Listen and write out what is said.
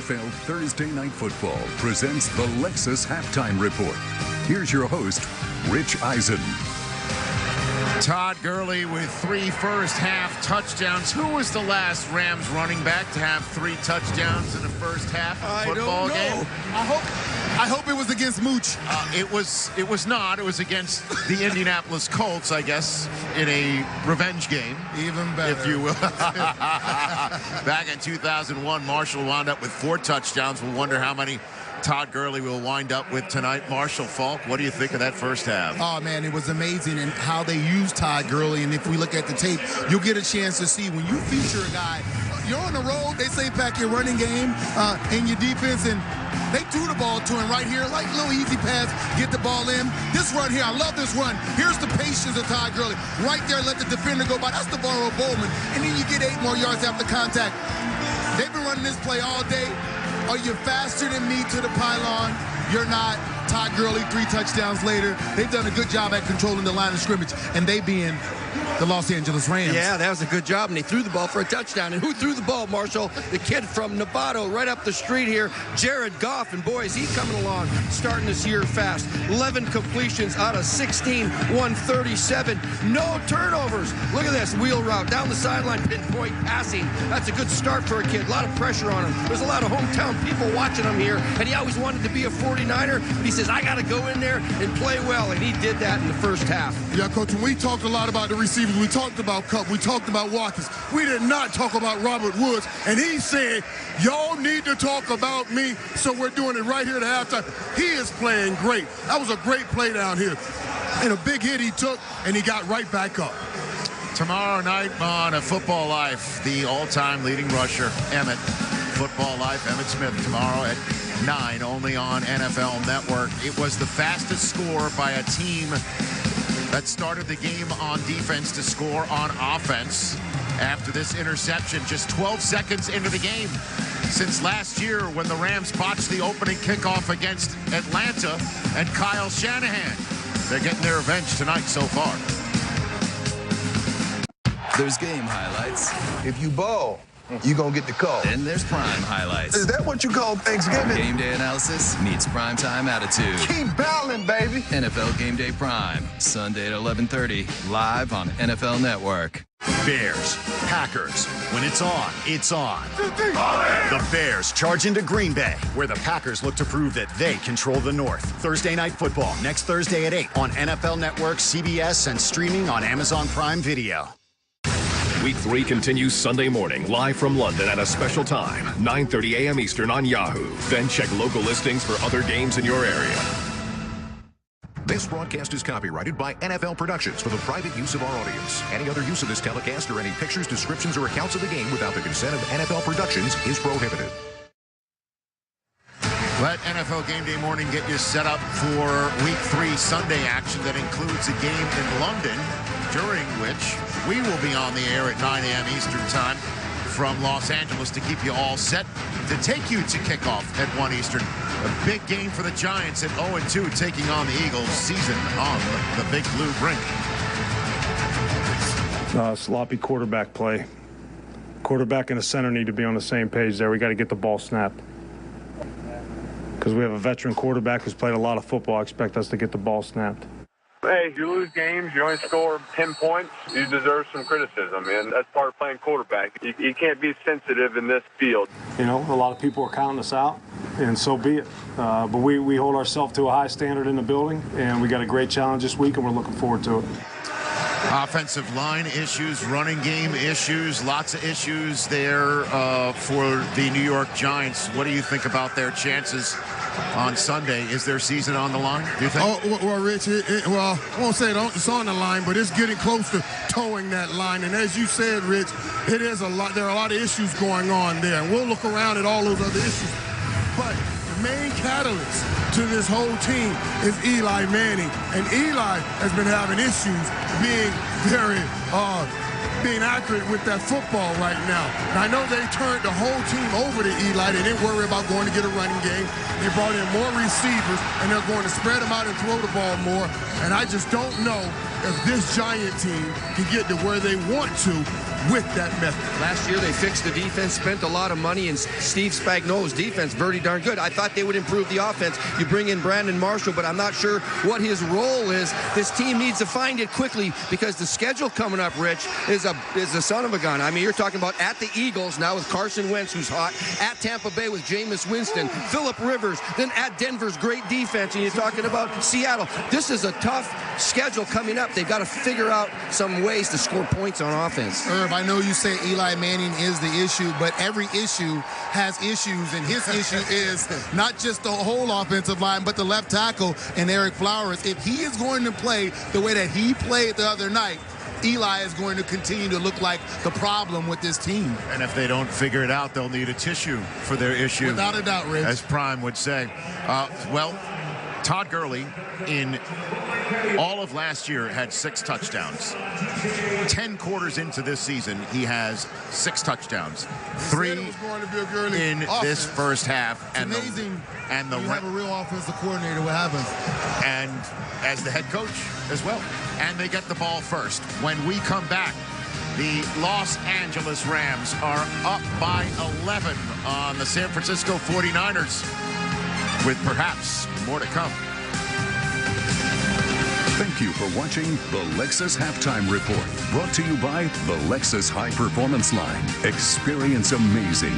NFL Thursday Night Football presents the Lexus Halftime Report. Here's your host, Rich Eisen. Todd Gurley with 3 first-half touchdowns. Who was the last Rams running back to have 3 touchdowns in the first half football game? I hope it was against Mooch. It was not. It was against the Indianapolis Colts, I guess, in a revenge game. Even better, if you will. Back in 2001, Marshall wound up with 4 touchdowns. We'll wonder how many Todd Gurley will wind up with tonight. Marshall Falk, what do you think of that first half? Oh, man, it was amazing and how they used Todd Gurley. And if we look at the tape, you'll get a chance to see when you feature a guy, you're on the road, they say pack your running game in your defense, and they threw the ball to him right here, like a little easy pass, get the ball in. This run here, I love this run. Here's the patience of Todd Gurley. Right there, let the defender go by. That's the Navarro Bowman. And then you get 8 more yards after contact. They've been running this play all day. Are you faster than me to the pylon? You're not. Todd Gurley, 3 touchdowns later. They've done a good job at controlling the line of scrimmage, and they being the Los Angeles Rams. Yeah, that was a good job, and they threw the ball for a touchdown. And who threw the ball, Marshall? The kid from Novato, right up the street here, Jared Goff. And boy, is he coming along, starting this year fast. 11 completions out of 16, 137. No turnovers. Look at this wheel route down the sideline, pinpoint passing. That's a good start for a kid. A lot of pressure on him. There's a lot of hometown people watching him here, and he always wanted to be a 49er. But he says, I got to go in there and play well, and he did that in the first half. Yeah, Coach, when we talked a lot about the receivers, we talked about Cup, we talked about Watkins. We did not talk about Robert Woods, and he said, y'all need to talk about me, so we're doing it right here at halftime. He is playing great. That was a great play down here. And a big hit he took, and he got right back up. Tomorrow night on A Football Life, the all-time leading rusher, Emmett. Football Life, Emmett Smith, tomorrow at 9, only on NFL Network. It was the fastest score by a team that started the game on defense to score on offense after this interception just 12 seconds into the game. Since last year when the Rams botched the opening kickoff against Atlanta and Kyle Shanahan. They're getting their revenge tonight so far. There's game highlights. If you ball, you're going to get the call. Then there's prime highlights. Is that what you call Thanksgiving? Game day analysis meets primetime attitude. Keep battling, baby. NFL Game Day Prime, Sunday at 11:30, live on NFL Network. Bears, Packers. When it's on, it's on. The Bears charge into Green Bay, where the Packers look to prove that they control the North. Thursday Night Football, next Thursday at 8 on NFL Network, CBS, and streaming on Amazon Prime Video. Week 3 continues Sunday morning, live from London at a special time, 9:30 a.m. Eastern on Yahoo. Then check local listings for other games in your area. This broadcast is copyrighted by NFL Productions for the private use of our audience. Any other use of this telecast or any pictures, descriptions, or accounts of the game without the consent of NFL Productions is prohibited. Let NFL Game Day morning get you set up for Week 3 Sunday action that includes a game in London, during which we will be on the air at 9 a.m. Eastern Time from Los Angeles to keep you all set to take you to kickoff at 1 Eastern. A big game for the Giants at 0-2, taking on the Eagles, season on the Big Blue Brink. Sloppy quarterback play. Quarterback and the center need to be on the same page there. We got to get the ball snapped. Because we have a veteran quarterback who's played a lot of football. I expect us to get the ball snapped. Hey, if you lose games, you only score 10 points, you deserve some criticism, and that's part of playing quarterback. You can't be sensitive in this field. You know, a lot of people are counting us out, and so be it. But we hold ourselves to a high standard in the building, and we got a great challenge this week, and we're looking forward to it. Offensive line issues, running game issues, lots of issues there for the New York Giants. What do you think about their chances on Sunday? Is their season on the line, do you think? Oh, well, Rich, well, I won't say it's on the line, but it's getting close to towing that line. And as you said, Rich, it is a lot. There are a lot of issues going on there. And we'll look around at all those other issues. But the main catalyst to this whole team is Eli Manning. And Eli has been having issues being very being accurate with that football right now. And I know they turned the whole team over to Eli. They didn't worry about going to get a running game. They brought in more receivers, and they're going to spread them out and throw the ball more. And I just don't know if this Giant team can get to where they want to with that method. Last year they fixed the defense, spent a lot of money, and Steve Spagnuolo's defense pretty darn good. I thought they would improve the offense. You bring in Brandon Marshall, but I'm not sure what his role is. This team needs to find it quickly because the schedule coming up, Rich, is a son of a gun. I mean, you're talking about at the Eagles now with Carson Wentz, who's hot, at Tampa Bay with Jameis Winston, Phillip Rivers, then at Denver's great defense, and you're talking about Seattle. This is a tough schedule coming up. They've got to figure out some ways to score points on offense. Irv, I know you say Eli Manning is the issue, but every issue has issues, and his issue is not just the whole offensive line, but the left tackle and Eric Flowers. If he is going to play the way that he played the other night, Eli is going to continue to look like the problem with this team. And if they don't figure it out, they'll need a tissue for their issue. Without a doubt, Rich. As Prime would say. Well, Todd Gurley in all of last year had 6 touchdowns. 10 quarters into this season, he has 6 touchdowns. 3 in this first half. It's amazing. And you have a real offensive coordinator, what happens? And as the head coach as well. And they get the ball first. When we come back, the Los Angeles Rams are up by 11 on the San Francisco 49ers, with perhaps more to come. Thank you for watching the Lexus Halftime Report, brought to you by the Lexus High Performance Line. Experience amazing.